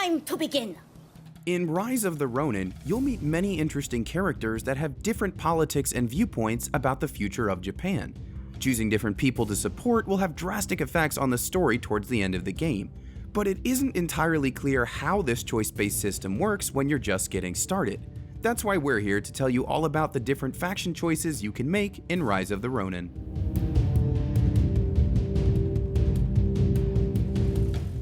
Time to begin! In Rise of the Ronin, you'll meet many interesting characters that have different politics and viewpoints about the future of Japan. Choosing different people to support will have drastic effects on the story towards the end of the game, but it isn't entirely clear how this choice-based system works when you're just getting started. That's why we're here to tell you all about the different faction choices you can make in Rise of the Ronin.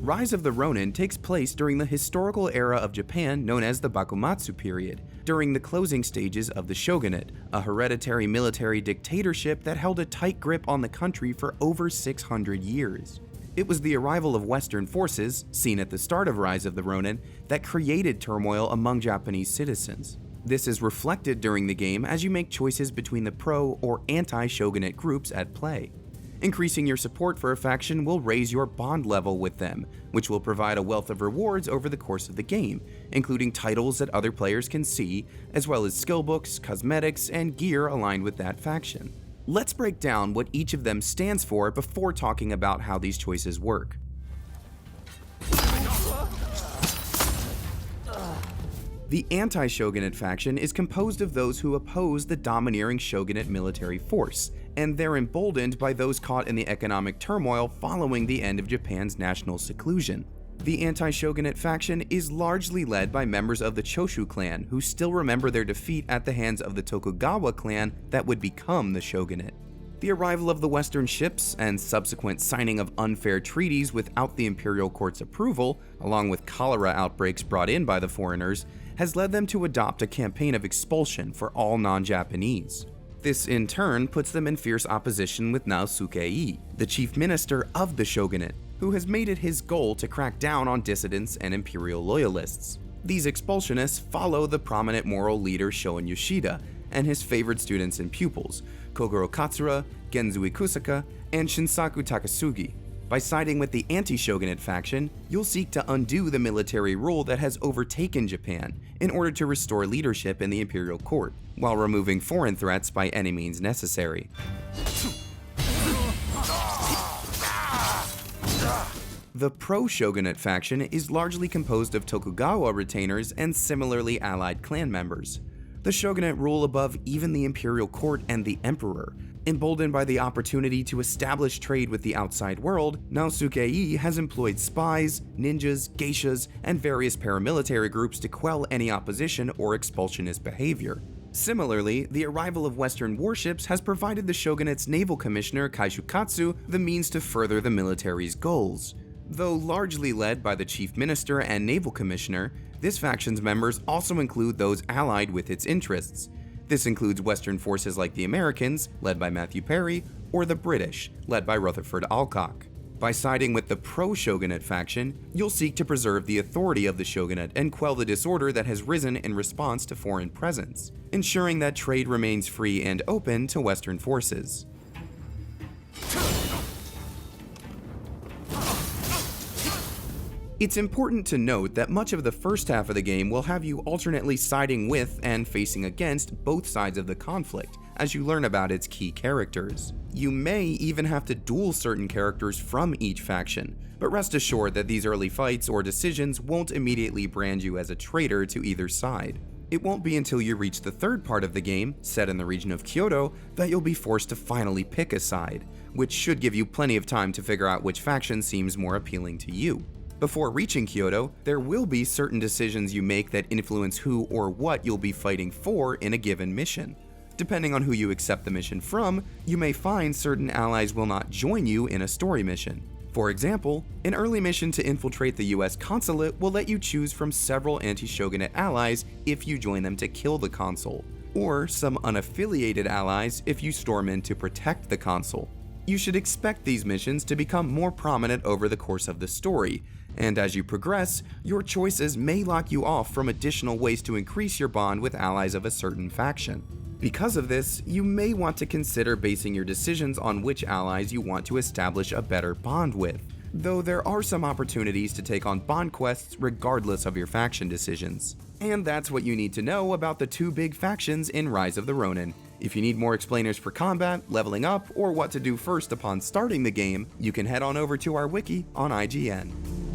Rise of the Ronin takes place during the historical era of Japan known as the Bakumatsu period, during the closing stages of the Shogunate, a hereditary military dictatorship that held a tight grip on the country for over 600 years. It was the arrival of Western forces, seen at the start of Rise of the Ronin, that created turmoil among Japanese citizens. This is reflected during the game as you make choices between the pro- or anti-shogunate groups at play. Increasing your support for a faction will raise your bond level with them, which will provide a wealth of rewards over the course of the game, including titles that other players can see, as well as skill books, cosmetics, and gear aligned with that faction. Let's break down what each of them stands for before talking about how these choices work. The Anti-Shogunate Faction is composed of those who oppose the domineering shogunate military force, and they're emboldened by those caught in the economic turmoil following the end of Japan's national seclusion. The Anti-Shogunate Faction is largely led by members of the Choshu clan who still remember their defeat at the hands of the Tokugawa clan that would become the shogunate. The arrival of the Western ships and subsequent signing of unfair treaties without the imperial court's approval, along with cholera outbreaks brought in by the foreigners, has led them to adopt a campaign of expulsion for all non-Japanese. This in turn puts them in fierce opposition with Naosuke-ii, the chief minister of the shogunate, who has made it his goal to crack down on dissidents and imperial loyalists. These expulsionists follow the prominent moral leader Shoin Yoshida and his favored students and pupils, Kogoro Katsura, Genzui Kusaka, and Shinsaku Takasugi. By siding with the anti-shogunate faction, you'll seek to undo the military rule that has overtaken Japan in order to restore leadership in the imperial court, while removing foreign threats by any means necessary. The Pro-Shogunate faction is largely composed of Tokugawa retainers and similarly allied clan members. The shogunate rule above even the imperial court and the emperor. Emboldened by the opportunity to establish trade with the outside world, Naosuke-ii has employed spies, ninjas, geishas, and various paramilitary groups to quell any opposition or expulsionist behavior. Similarly, the arrival of Western warships has provided the shogunate's naval commissioner Kaishukatsu the means to further the military's goals. Though largely led by the chief minister and naval commissioner, this faction's members also include those allied with its interests. This includes Western forces like the Americans, led by Matthew Perry, or the British, led by Rutherford Alcock. By siding with the pro-shogunate faction, you'll seek to preserve the authority of the shogunate and quell the disorder that has risen in response to foreign presence, ensuring that trade remains free and open to Western forces. It's important to note that much of the first half of the game will have you alternately siding with and facing against both sides of the conflict, as you learn about its key characters. You may even have to duel certain characters from each faction, but rest assured that these early fights or decisions won't immediately brand you as a traitor to either side. It won't be until you reach the third part of the game, set in the region of Kyoto, that you'll be forced to finally pick a side, which should give you plenty of time to figure out which faction seems more appealing to you. Before reaching Kyoto, there will be certain decisions you make that influence who or what you'll be fighting for in a given mission. Depending on who you accept the mission from, you may find certain allies will not join you in a story mission. For example, an early mission to infiltrate the US consulate will let you choose from several anti-shogunate allies if you join them to kill the consul, or some unaffiliated allies if you storm in to protect the consul. You should expect these missions to become more prominent over the course of the story, and as you progress, your choices may lock you off from additional ways to increase your bond with allies of a certain faction. Because of this, you may want to consider basing your decisions on which allies you want to establish a better bond with, though there are some opportunities to take on bond quests regardless of your faction decisions. And that's what you need to know about the two big factions in Rise of the Ronin. If you need more explainers for combat, leveling up, or what to do first upon starting the game, you can head on over to our wiki on IGN.